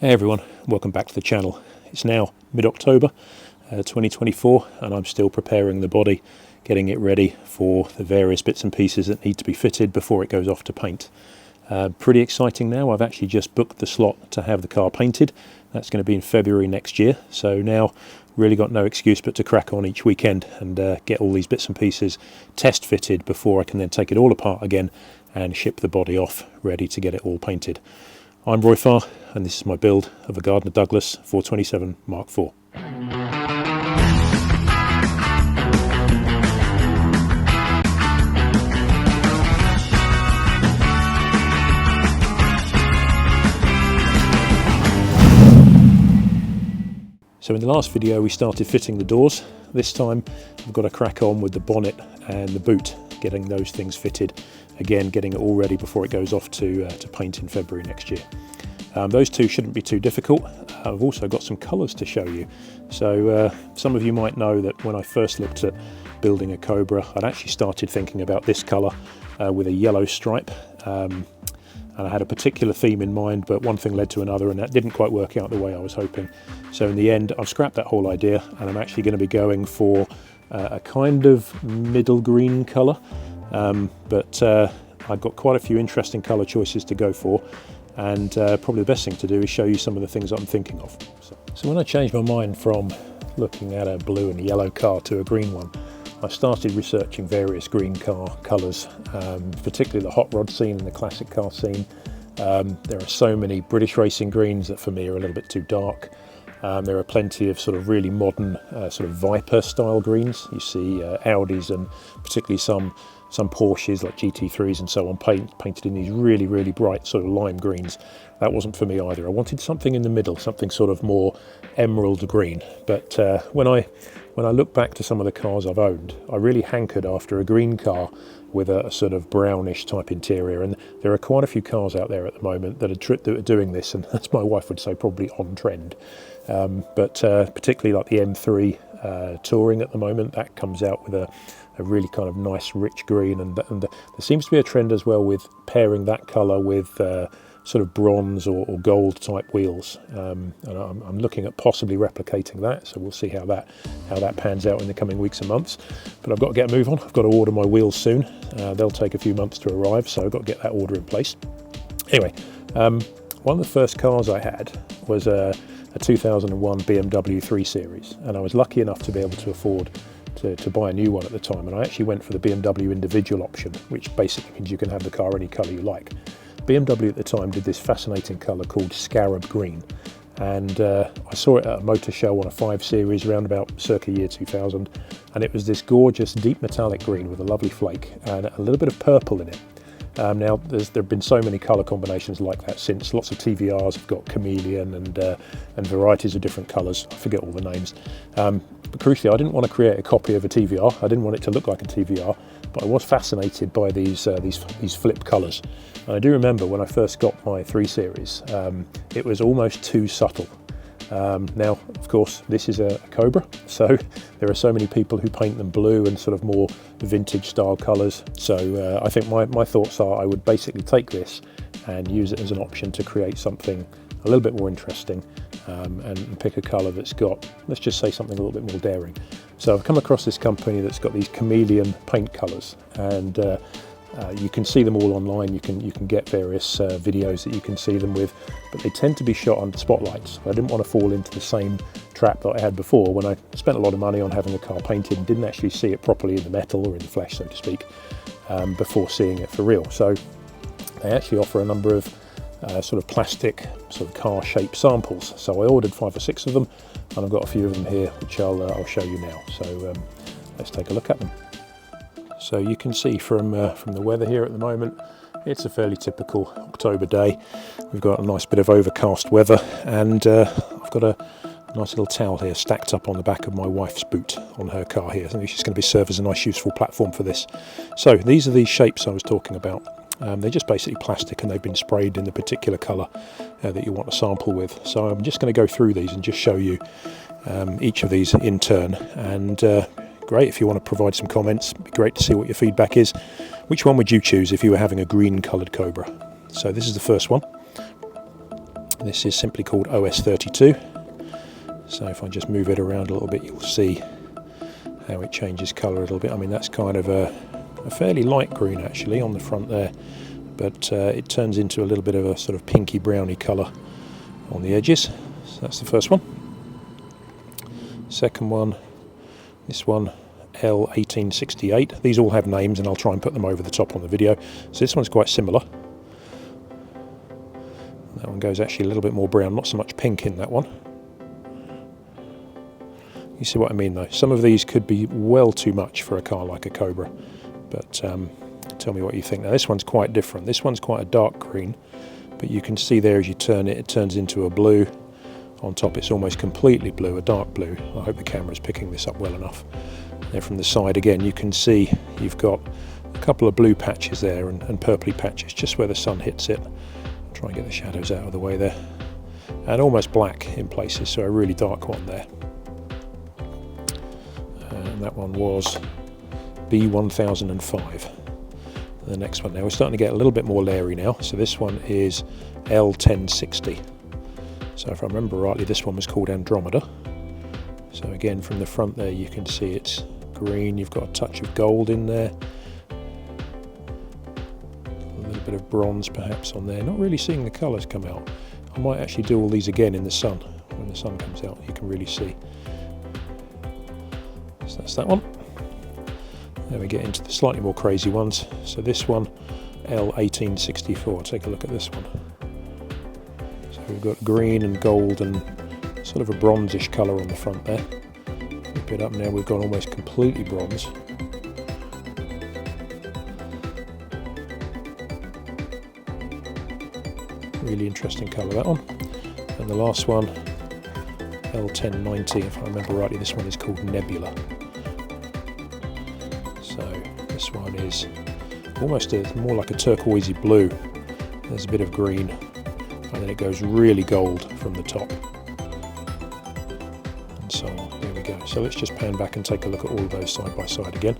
Hey everyone, welcome back to the channel. It's now mid-October 2024 and I'm still preparing the body, getting it ready for the various bits and pieces that need to be fitted before it goes off to paint. Pretty exciting now. I've actually just booked the slot to have the car painted. That's going to be in February next year, so now really got no excuse but to crack on each weekend and get all these bits and pieces test fitted before I can then take it all apart again and ship the body off ready to get it all painted. I'm Unfa and this is my build of a Gardner Douglas 427 Mk4. So in the last video we started fitting the doors. This time I've got to crack on with the bonnet and the boot, getting those things fitted. Again, getting it all ready before it goes off to paint in February next year. Those two shouldn't be too difficult. I've also got some colours to show you. So some of you might know that when I first looked at building a Cobra, I'd actually started thinking about this colour with a yellow stripe. And I had a particular theme in mind, but one thing led to another and that didn't quite work out the way I was hoping. So in the end, I've scrapped that whole idea and I'm actually going to be going for a kind of middle green colour. But I've got quite a few interesting colour choices to go for, and probably the best thing to do is show you some of the things I'm thinking of. So when I changed my mind from looking at a blue and a yellow car to a green one, I started researching various green car colours, particularly the hot rod scene and the classic car scene. There are so many British racing greens that for me are a little bit too dark. There are plenty of sort of really modern sort of Viper style greens. You see Audis and particularly some Porsches like GT3s and so on painted in these really, really bright sort of lime greens. That wasn't for me either. I wanted something in the middle, something sort of more emerald green. But when I look back to some of the cars I've owned, I really hankered after a green car with a sort of brownish type interior, and there are quite a few cars out there at the moment that are doing this, and as my wife would say, probably on trend. But particularly like the M3 Touring at the moment, that comes out with a really kind of nice rich green, and there seems to be a trend as well with pairing that colour with sort of bronze or gold type wheels, and I'm looking at possibly replicating that, so we'll see how that pans out in the coming weeks and months. But I've got to get a move on. I've got to order my wheels soon. They'll take a few months to arrive, so I've got to get that order in place. Anyway, one of the first cars I had was a 2001 BMW 3 Series, and I was lucky enough to be able to afford to buy a new one at the time, and I actually went for the BMW individual option, which basically means you can have the car any colour you like. BMW at the time did this fascinating colour called Scarab Green, and I saw it at a motor show on a 5 Series around about circa year 2000, and it was this gorgeous deep metallic green with a lovely flake and a little bit of purple in it. Now there have been so many colour combinations like that since. Lots of TVRs have got chameleon and varieties of different colours. I forget all the names. But crucially, I didn't want to create a copy of a TVR. I didn't want it to look like a TVR, but I was fascinated by these flipped colours. And I do remember when I first got my 3 Series, it was almost too subtle. Now, of course, this is a Cobra, so there are so many people who paint them blue and sort of more vintage style colours. So I think my thoughts are I would basically take this and use it as an option to create something a little bit more interesting, and pick a colour that's got, let's just say, something a little bit more daring. So I've come across this company that's got these chameleon paint colours, and you can see them all online. You can get various videos that you can see them with, but they tend to be shot under spotlights. I didn't want to fall into the same trap that I had before when I spent a lot of money on having a car painted and didn't actually see it properly in the metal or in the flesh, so to speak, before seeing it for real. So they actually offer a number of sort of plastic sort of car shaped samples. So I ordered 5 or 6 of them, and I've got a few of them here which I'll show you now. So let's take a look at them. So you can see from the weather here at the moment, it's a fairly typical October day. We've got a nice bit of overcast weather, and I've got a nice little towel here stacked up on the back of my wife's boot on her car here. I think she's going to serve as a nice useful platform for this. So these are these shapes I was talking about. They're just basically plastic, and they've been sprayed in the particular colour that you want to sample with. So I'm just going to go through these and just show you each of these in turn, and great if you want to provide some comments. It'd be great to see what your feedback is. Which one would you choose if you were having a green coloured Cobra? So this is the first one. This is simply called OS32. So if I just move it around a little bit, you'll see how it changes colour a little bit. I mean, that's kind of a fairly light green actually on the front there, but it turns into a little bit of a sort of pinky browny colour on the edges. So that's the first one. Second one, this one, L1868. These all have names and I'll try and put them over the top on the video. So this one's quite similar. That one goes actually a little bit more brown, not so much pink in that one. You see what I mean though? Some of these could be well too much for a car like a Cobra, but tell me what you think. Now this one's quite different. This one's quite a dark green, but you can see there as you turn it, it turns into a blue. On top it's almost completely blue, a dark blue. I hope the camera's picking this up well enough. There from the side again, you can see you've got a couple of blue patches there and purpley patches just where the sun hits it. Try and get the shadows out of the way there. And almost black in places, so a really dark one there. And that one was B1005. The next one now, we're starting to get a little bit more leery now. So this one is L1060. So if I remember rightly, this one was called Andromeda. So again, from the front there, you can see it's green. You've got a touch of gold in there. A little bit of bronze perhaps on there. Not really seeing the colours come out. I might actually do all these again in the sun. When the sun comes out, you can really see. So that's that one. Then we get into the slightly more crazy ones. So this one, L1864. Take a look at this one. So we've got green and gold and sort of a bronzish colour on the front there. Flip it up now, we've gone almost completely bronze. Really interesting colour, that one. And the last one, L1090, if I remember rightly, this one is called Nebula. So this one is almost more like a turquoisey blue. There's a bit of green, and then it goes really gold from the top. And so on, there we go. So let's just pan back and take a look at all of those side by side again.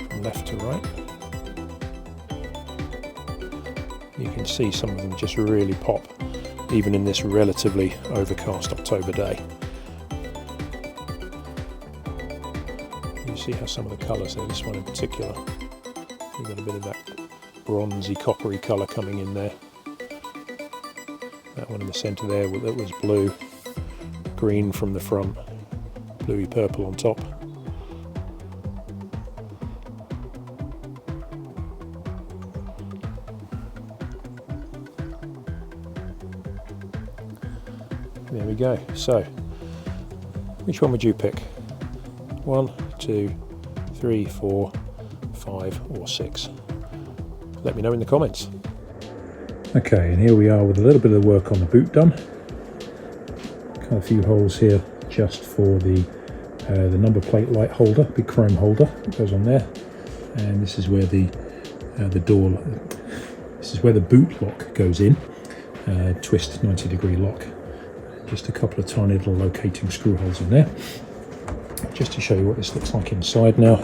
From left to right. You can see some of them just really pop, even in this relatively overcast October day. You see how some of the colours there, this one in particular, you've got a bit of that bronzy, coppery colour coming in there. That one in the centre there, that was blue, green from the front, bluey purple on top. There we go. So, which one would you pick? 1, 2, 3, 4, 5 or 6? Let me know in the comments. Okay, and here we are with a little bit of work on the boot done. Got a few holes here just for the number plate light holder, big chrome holder that goes on there. And this is where the door, this is where the boot lock goes in. Twist 90-degree lock. Just a couple of tiny little locating screw holes in there. Just to show you what this looks like inside now.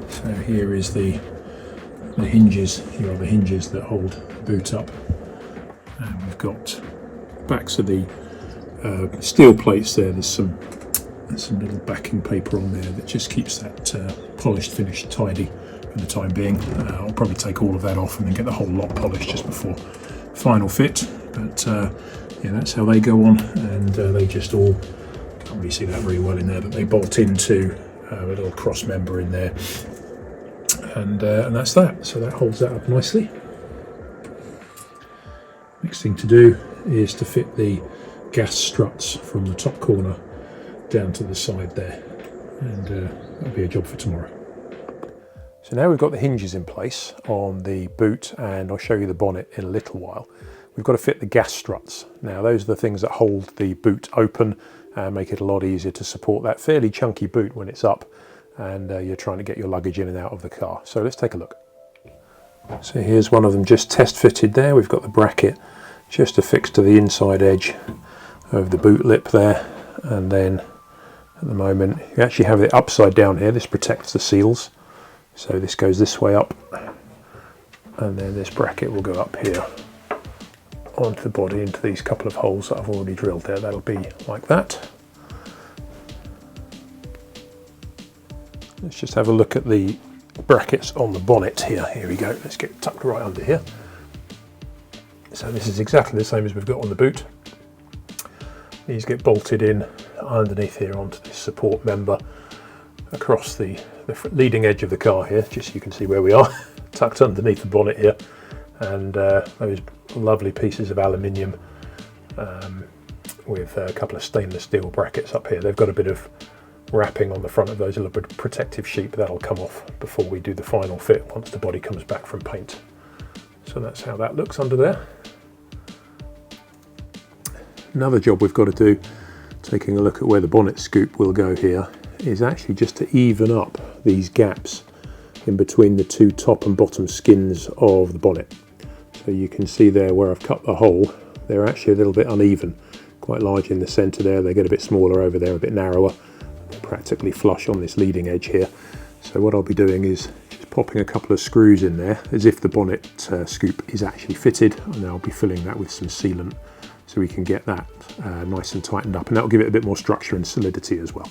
So here is the hinges. Here are the hinges that hold the boot up. And we've got backs of the steel plates there. There's some little backing paper on there that just keeps that polished finish tidy for the time being. I'll probably take all of that off and then get the whole lot polished just before final fit. But yeah, that's how they go on, and they just all, can't really see that very well in there, but they bolt into a little cross member in there, and that's that. So that holds that up nicely. Next thing to do is to fit the gas struts from the top corner down to the side there, and that'll be a job for tomorrow. So now we've got the hinges in place on the boot, and I'll show you the bonnet in a little while. We've got to fit the gas struts. Now those are the things that hold the boot open and make it a lot easier to support that fairly chunky boot when it's up and you're trying to get your luggage in and out of the car. So let's take a look. So here's one of them just test fitted there. We've got the bracket just affixed to the inside edge of the boot lip there, and then at the moment you actually have it upside down here. This protects the seals. So this goes this way up, and then this bracket will go up here onto the body into these couple of holes that I've already drilled there. That'll be like that. Let's just have a look at the brackets on the bonnet here. Here we go. Let's get tucked right under here. So this is exactly the same as we've got on the boot. These get bolted in underneath here onto this support member across the leading edge of the car here, just so you can see where we are, tucked underneath the bonnet here. And those lovely pieces of aluminium with a couple of stainless steel brackets up here. They've got a bit of wrapping on the front of those, a little bit of protective sheet, but that'll come off before we do the final fit once the body comes back from paint. So that's how that looks under there. Another job we've got to do, taking a look at where the bonnet scoop will go here, is actually just to even up these gaps in between the two top and bottom skins of the bonnet. So you can see there where I've cut the hole, they're actually a little bit uneven, quite large in the centre there. They get a bit smaller over there, a bit narrower. They're practically flush on this leading edge here. So what I'll be doing is just popping a couple of screws in there as if the bonnet scoop is actually fitted, and then I'll be filling that with some sealant so we can get that nice and tightened up, and that'll give it a bit more structure and solidity as well.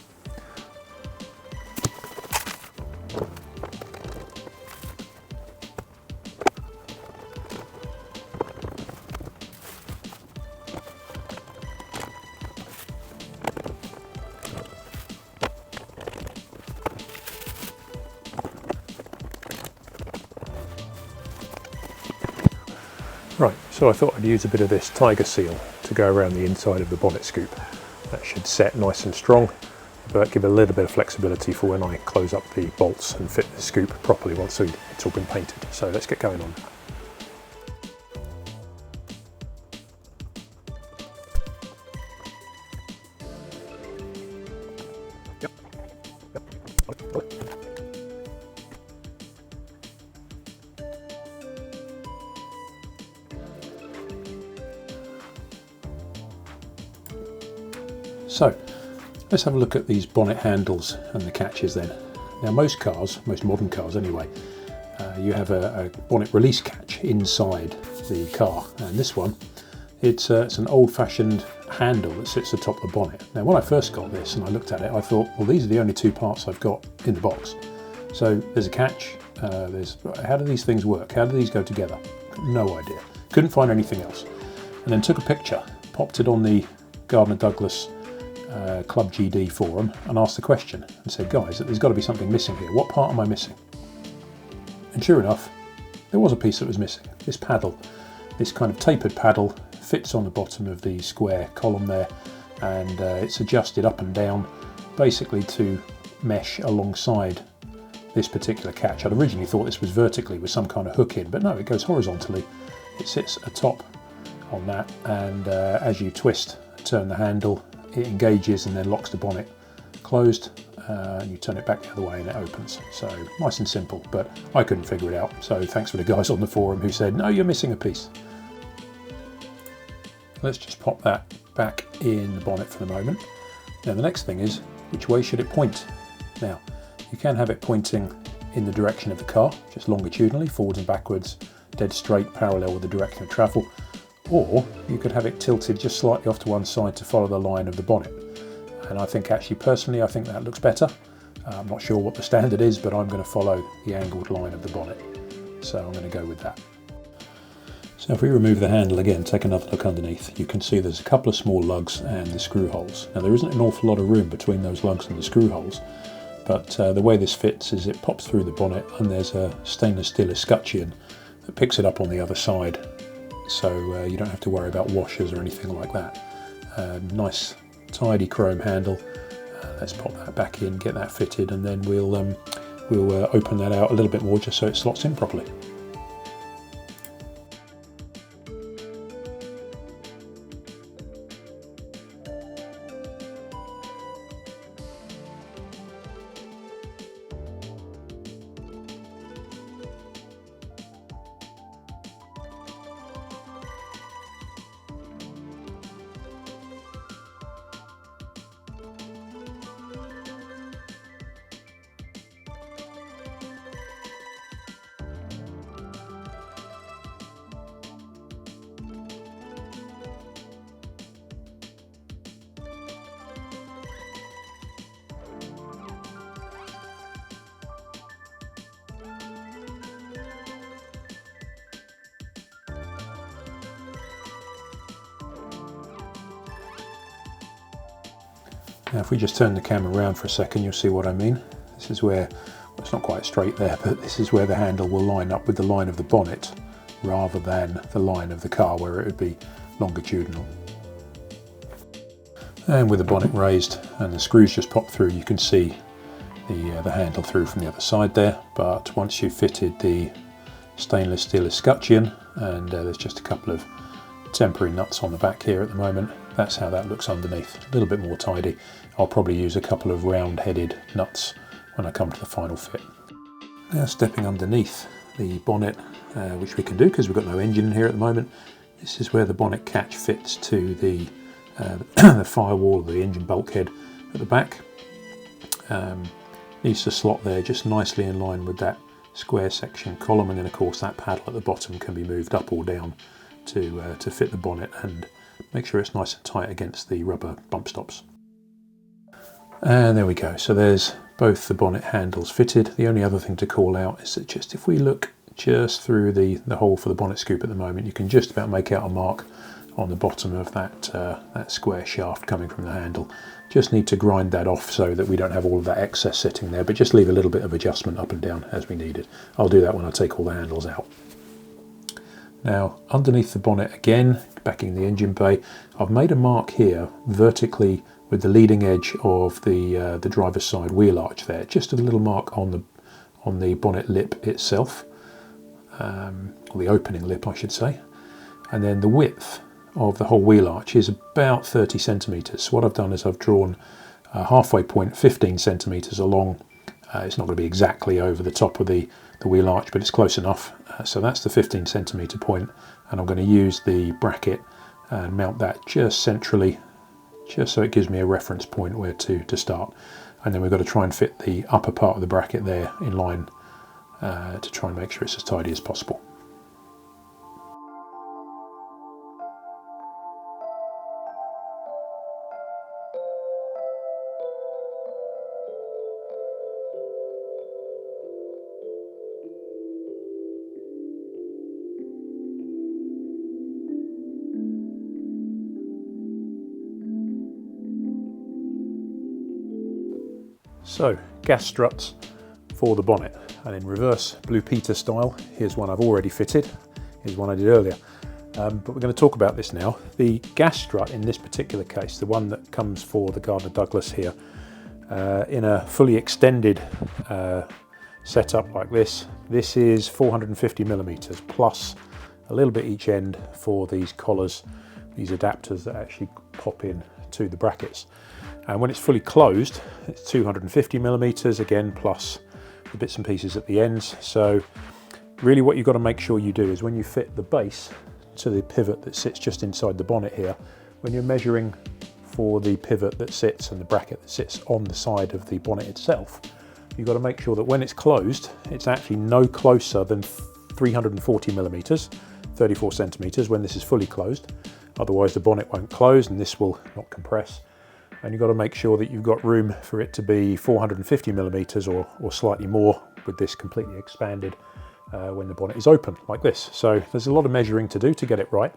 Right, so I thought I'd use a bit of this tiger seal to go around the inside of the bonnet scoop. That should set nice and strong, but give a little bit of flexibility for when I close up the bolts and fit the scoop properly once it's all been painted. So let's get going on that. So let's have a look at these bonnet handles and the catches then. Now most cars, most modern cars anyway, you have a bonnet release catch inside the car, and this one, it's an old-fashioned handle that sits atop the bonnet. Now when I first got this and I looked at it, I thought, well, these are the only two parts I've got in the box. So there's a catch, how do these things work? How do these go together? No idea. Couldn't find anything else. And then took a picture, popped it on the Gardner Douglas Club GD forum and asked the question and said, guys, there's got to be something missing here. What part am I missing? And sure enough, there was a piece that was missing. This paddle, this kind of tapered paddle, fits on the bottom of the square column there, and it's adjusted up and down basically to mesh alongside this particular catch. I'd originally thought this was vertically with some kind of hook in, but no, it goes horizontally. It sits atop on that, and as you twist and turn the handle, it engages and then locks the bonnet closed, and you turn it back the other way and it opens. So nice and simple, but I couldn't figure it out. So thanks for the guys on the forum who said, no, you're missing a piece. Let's just pop that back in the bonnet for the moment. Now the next thing is, which way should it point? Now, you can have it pointing in the direction of the car, just longitudinally, forwards and backwards, dead straight, parallel with the direction of travel. Or you could have it tilted just slightly off to one side to follow the line of the bonnet. And I think actually personally, I think that looks better. I'm not sure what the standard is, but I'm going to follow the angled line of the bonnet. So I'm going to go with that. So if we remove the handle again, take another look underneath, you can see there's a couple of small lugs and the screw holes. Now there isn't an awful lot of room between those lugs and the screw holes, but the way this fits is it pops through the bonnet and there's a stainless steel escutcheon that picks it up on the other side. So you don't have to worry about washers or anything like that. Nice tidy chrome handle. Let's pop that back in, get that fitted, and then we'll open that out a little bit more just so it slots in properly. Now if we just turn the camera around for a second, you'll see what I mean. This is where, well, it's not quite straight there, but this is where the handle will line up with the line of the bonnet rather than the line of the car where it would be longitudinal. And with the bonnet raised and the screws just pop through, you can see the handle through from the other side there. But once you've fitted the stainless steel escutcheon, and there's just a couple of temporary nuts on the back here at the moment, that's how that looks underneath. A little bit more tidy. I'll probably use a couple of round-headed nuts when I come to the final fit. Now stepping underneath the bonnet, which we can do because we've got no engine in here at the moment. This is where the bonnet catch fits to the the firewall, the engine bulkhead at the back. Needs to slot there just nicely in line with that square section column, and then of course that paddle at the bottom can be moved up or down to fit the bonnet and make sure it's nice and tight against the rubber bump stops. And there we go, so there's both the bonnet handles fitted. The only other thing to call out is that just if we look just through the hole for the bonnet scoop at the moment, you can just about make out a mark on the bottom of that square shaft coming from the handle. Just need to grind that off so that we don't have all of that excess sitting there, but just leave a little bit of adjustment up and down as we need it. I'll do that when I take all the handles out. Now underneath the bonnet again, backing the engine bay, I've made a mark here vertically with the leading edge of the driver's side wheel arch there, just a little mark on the bonnet lip itself, or the opening lip I should say, and then the width of the whole wheel arch is about 30 centimeters. So what I've done is I've drawn a halfway point 15 centimeters along. It's not going to be exactly over the top of the wheel arch, but it's close enough. So that's the 15 centimeter point, and I'm going to use the bracket and mount that just centrally, just so it gives me a reference point where to start. And then we've got to try and fit the upper part of the bracket there in line to try and make sure it's as tidy as possible. So, gas struts for the bonnet, and in reverse Blue Peter style, here's one I've already fitted, here's one I did earlier, but we're going to talk about this now. The gas strut in this particular case, the one that comes for the Gardner Douglas here, in a fully extended setup like this is 450 millimeters plus a little bit each end for these collars, these adapters that actually pop in to the brackets. And when it's fully closed, it's 250 millimeters again, plus the bits and pieces at the ends. So really what you've got to make sure you do is when you fit the base to the pivot that sits just inside the bonnet here, when you're measuring for the pivot that sits and the bracket that sits on the side of the bonnet itself, you've got to make sure that when it's closed, it's actually no closer than 340 millimeters, 34 centimeters when this is fully closed. Otherwise the bonnet won't close and this will not compress. And you've got to make sure that you've got room for it to be 450 millimeters or slightly more with this completely expanded when the bonnet is open like this. So there's a lot of measuring to do to get it right.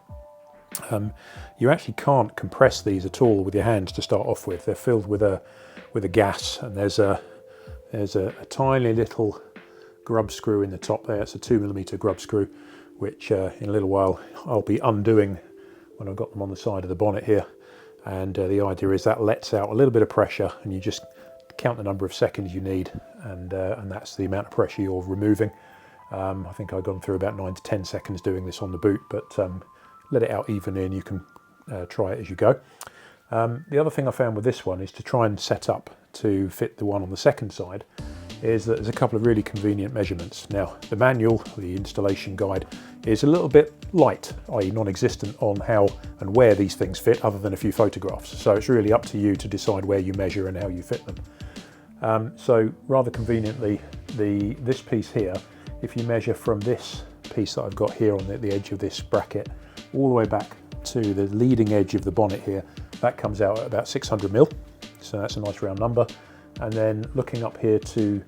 You actually can't compress these at all with your hands to start off with. They're filled with a gas, and there's a tiny little grub screw in the top there. It's a 2mm grub screw, which in a little while I'll be undoing when I've got them on the side of the bonnet here. And the idea is that lets out a little bit of pressure, and you just count the number of seconds you need, and that's the amount of pressure you're removing. I think I've gone through about 9 to 10 seconds doing this on the boot, but let it out evenly and you can try it as you go. The other thing I found with this one is to try and set up to fit the one on the second side is that there's a couple of really convenient measurements. Now the manual, the installation guide, is a little bit light, i.e. non-existent on how and where these things fit other than a few photographs. So it's really up to you to decide where you measure and how you fit them. So rather conveniently, this piece here, if you measure from this piece that I've got here on the edge of this bracket all the way back to the leading edge of the bonnet here, that comes out at about 600 mil. So that's a nice round number. And then looking up here to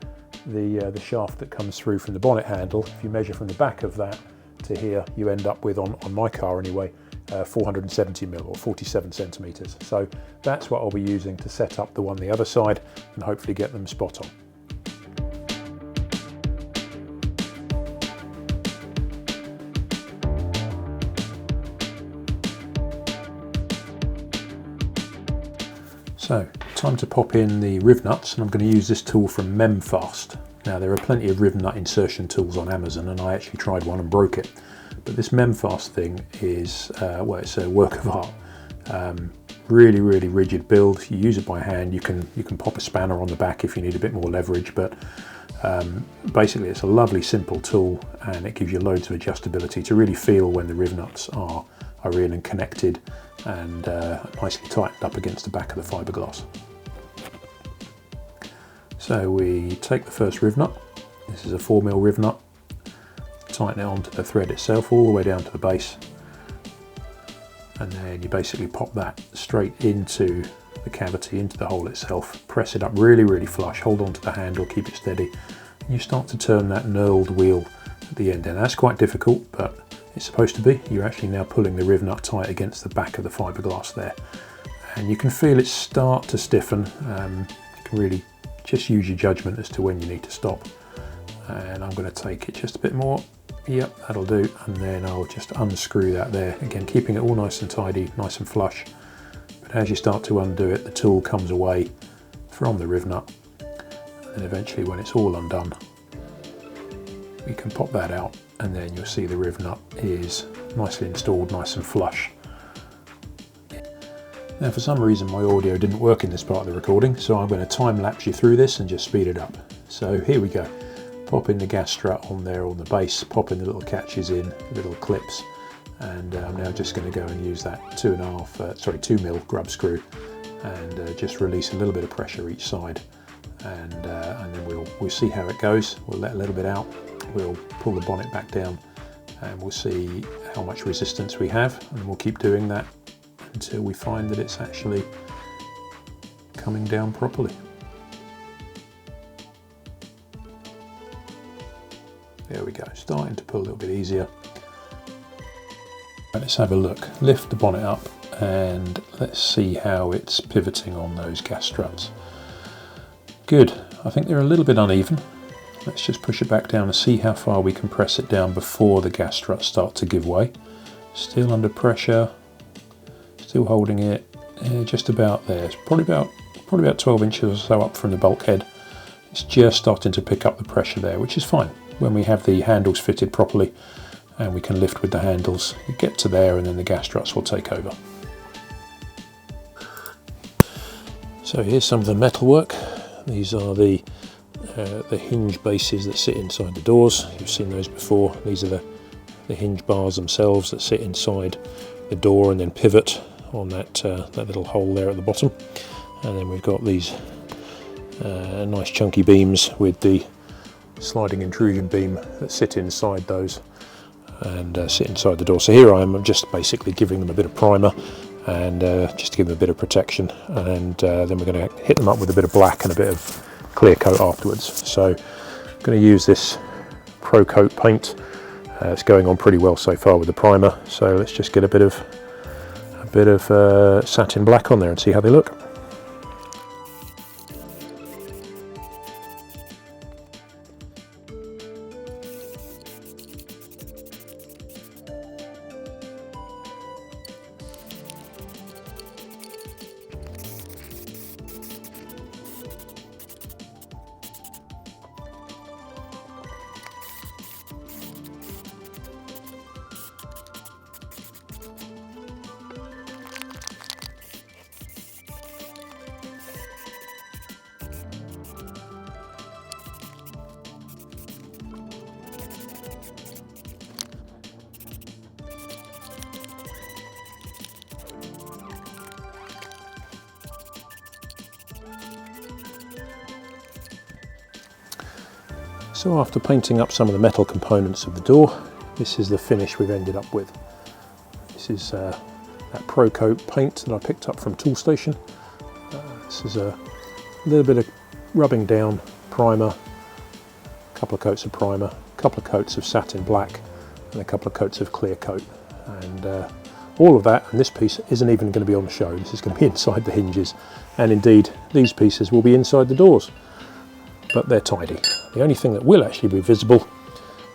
the shaft that comes through from the bonnet handle, if you measure from the back of that to here, you end up with, on my car anyway, 470mm or 47 centimeters. So that's what I'll be using to set up the one the other side and hopefully get them spot on. So, time to pop in the Rivnuts, and I'm going to use this tool from Mk4. Now, there are plenty of Rivnut insertion tools on Amazon, and I actually tried one and broke it. But this Mk4 thing is, well, it's a work of art. Really, really rigid build. You use it by hand. You can pop a spanner on the back if you need a bit more leverage, but basically it's a lovely, simple tool, and it gives you loads of adjustability to really feel when the Rivnuts are in and connected and nicely tightened up against the back of the fiberglass. So we take the first Rivnut. This is a 4mm Rivnut. Tighten it onto the thread itself all the way down to the base, and then you basically pop that straight into the cavity, into the hole itself. Press it up really, really flush, hold on to the handle, keep it steady, and you start to turn that knurled wheel at the end. And that's quite difficult, but it's supposed to be. You're actually now pulling the Rivnut tight against the back of the fiberglass there, and you can feel it start to stiffen. You can really just use your judgment as to when you need to stop. And I'm going to take it just a bit more. Yep, that'll do. And then I'll just unscrew that there. Again, keeping it all nice and tidy, nice and flush. But as you start to undo it, the tool comes away from the Rivnut. And eventually, when it's all undone, we can pop that out, and then you'll see the Rivnut is nicely installed, nice and flush. Now, for some reason my audio didn't work in this part of the recording, so I'm going to time lapse you through this and just speed it up. So here we go. Pop in the gas strut on there on the base, pop in the little catches in, the little clips, and I'm now just going to go and use that 2mm grub screw and just release a little bit of pressure each side, and then we'll see how it goes. We'll let a little bit out, we'll pull the bonnet back down, and we'll see how much resistance we have, and we'll keep doing that until we find that it's actually coming down properly. There we go, starting to pull a little bit easier. Let's have a look. Lift the bonnet up and let's see how it's pivoting on those gas struts. Good, I think they're a little bit uneven. Let's just push it back down and see how far we can press it down before the gas struts start to give way. Still under pressure. Still holding it, just about there. It's probably about 12 inches or so up from the bulkhead. It's just starting to pick up the pressure there, which is fine. When we have the handles fitted properly and we can lift with the handles, you get to there and then the gas struts will take over. So here's some of the metal work. These are the hinge bases that sit inside the doors. You've seen those before. These are the hinge bars themselves that sit inside the door and then pivot on that little hole there at the bottom. And then we've got these nice chunky beams with the sliding intrusion beam that sit inside those and sit inside the door. So here I am, I'm just basically giving them a bit of primer and just to give them a bit of protection, and then we're going to hit them up with a bit of black and a bit of clear coat afterwards. So I'm going to use this Pro Coat paint. It's going on pretty well so far with the primer, so let's just get a bit of satin black on there and see how they look. So after painting up some of the metal components of the door, this is the finish we've ended up with. This is that Pro Coat paint that I picked up from Toolstation. This is a little bit of rubbing down primer, a couple of coats of primer, a couple of coats of satin black, and a couple of coats of clear coat. And all of that, and this piece isn't even going to be on the show. This is going to be inside the hinges, and indeed these pieces will be inside the doors, but they're tidy. The only thing that will actually be visible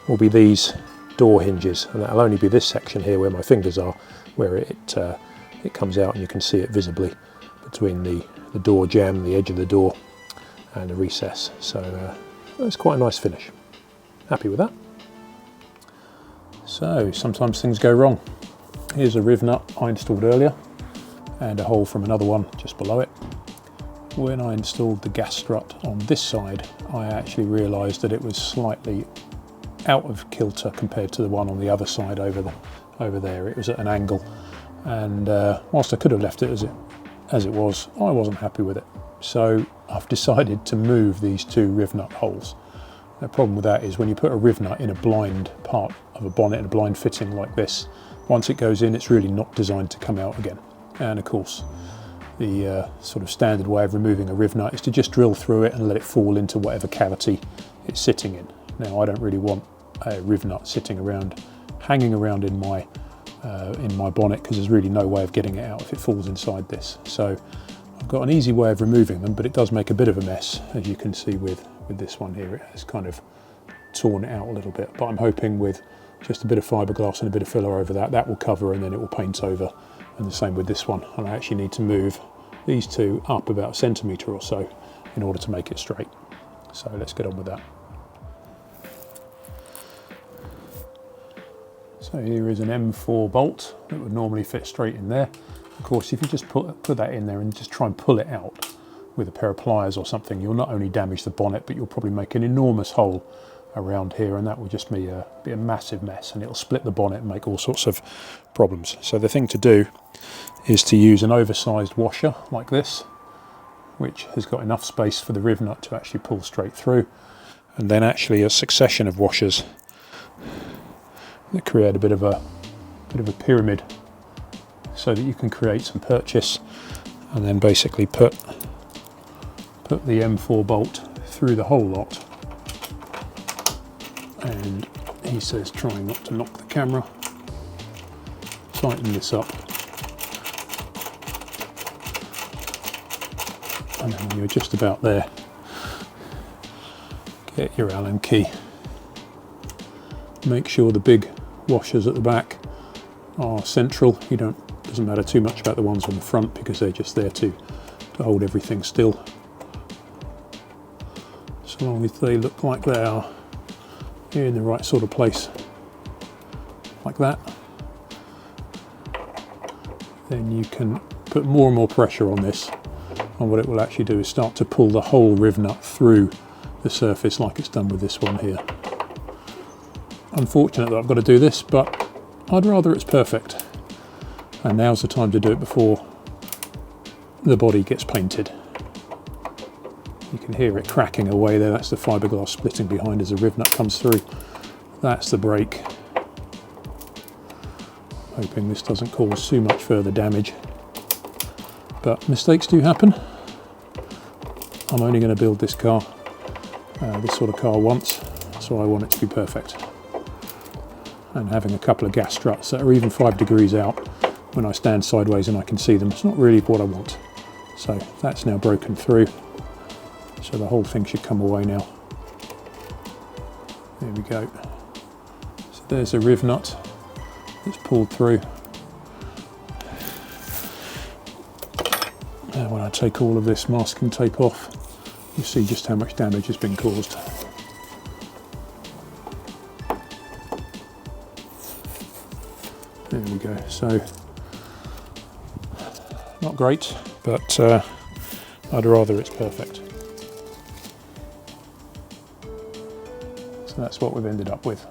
will be these door hinges, and that'll only be this section here where my fingers are, where it comes out and you can see it visibly between the door jamb, the edge of the door, and the recess. So it's quite a nice finish. Happy with that. So sometimes things go wrong. Here's a Rivnut I installed earlier, and a hole from another one just below it. When I installed the gas strut on this side, I actually realised that it was slightly out of kilter compared to the one on the other side over there. It was at an angle, and whilst I could have left it as it was, I wasn't happy with it. So I've decided to move these two Rivnut holes. The problem with that is when you put a Rivnut in a blind part of a bonnet and a blind fitting like this, once it goes in, it's really not designed to come out again. And of course, the sort of standard way of removing a Rivnut is to just drill through it and let it fall into whatever cavity it's sitting in. Now, I don't really want a Rivnut sitting around, hanging around in my bonnet, because there's really no way of getting it out if it falls inside this. So I've got an easy way of removing them, but it does make a bit of a mess, as you can see with this one here. It has kind of torn it out a little bit, but I'm hoping with just a bit of fiberglass and a bit of filler over that will cover, and then it will paint over. And the same with this one. And I actually need to move these two up about 1 centimetre or so in order to make it straight. So let's get on with that. So here is an M4 bolt that would normally fit straight in there. Of course, if you just put that in there and just try and pull it out with a pair of pliers or something, you'll not only damage the bonnet, but you'll probably make an enormous hole around here, and that will just be a massive mess, and it'll split the bonnet and make all sorts of problems. So the thing to do is to use an oversized washer like this, which has got enough space for the Rivnut to actually pull straight through, and then actually a succession of washers that create a bit of a pyramid, so that you can create some purchase, and then basically put the M4 bolt through the whole lot. And he says try not to knock the camera. Tighten this up, and then when you're just about there, get your Allen key. Make sure the big washers at the back are central. Doesn't matter too much about the ones on the front, because they're just there to hold everything still. So long as they look like they are in the right sort of place, like that, then you can put more and more pressure on this, and what it will actually do is start to pull the whole Rivnut through the surface, like it's done with this one here. Unfortunate that I've got to do this, but I'd rather it's perfect, and now's the time to do it before the body gets painted. You can hear it cracking away there. That's the fiberglass splitting behind as the Rivnut comes through. That's the brake. Hoping this doesn't cause too much further damage, but mistakes do happen. I'm only going to build this car, this sort of car, once, so I want it to be perfect. And having a couple of gas struts that are even 5 degrees out when I stand sideways and I can see them, it's not really what I want. So that's now broken through. So the whole thing should come away now. There we go. So there's a Rivnut that's pulled through. And when I take all of this masking tape off, you see just how much damage has been caused. There we go. So not great, but I'd rather it's perfect. So that's what we've ended up with.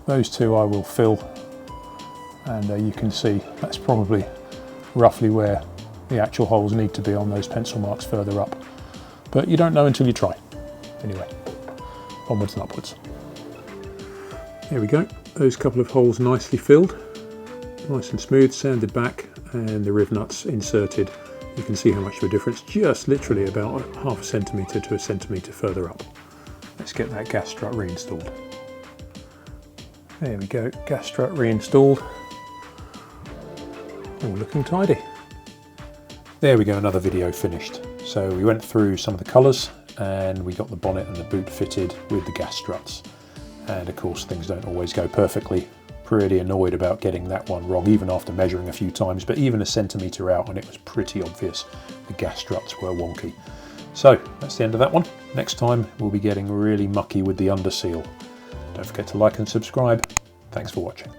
Those two I will fill, and you can see that's probably roughly where the actual holes need to be on those pencil marks further up. But you don't know until you try. Anyway, onwards and upwards. Here we go. Those couple of holes nicely filled, nice and smooth, sanded back, and the Rivnuts inserted. You can see how much of a difference, just literally about half a centimetre to a centimetre further up. Let's get that gas strut reinstalled. There we go, gas strut reinstalled. All looking tidy. There we go, another video finished. So we went through some of the colours and we got the bonnet and the boot fitted with the gas struts. And of course things don't always go perfectly. Pretty annoyed about getting that one wrong, even after measuring a few times, but even a centimetre out and it was pretty obvious the gas struts were wonky. So that's the end of that one. Next time we'll be getting really mucky with the under seal. Don't forget to like and subscribe. Thanks for watching.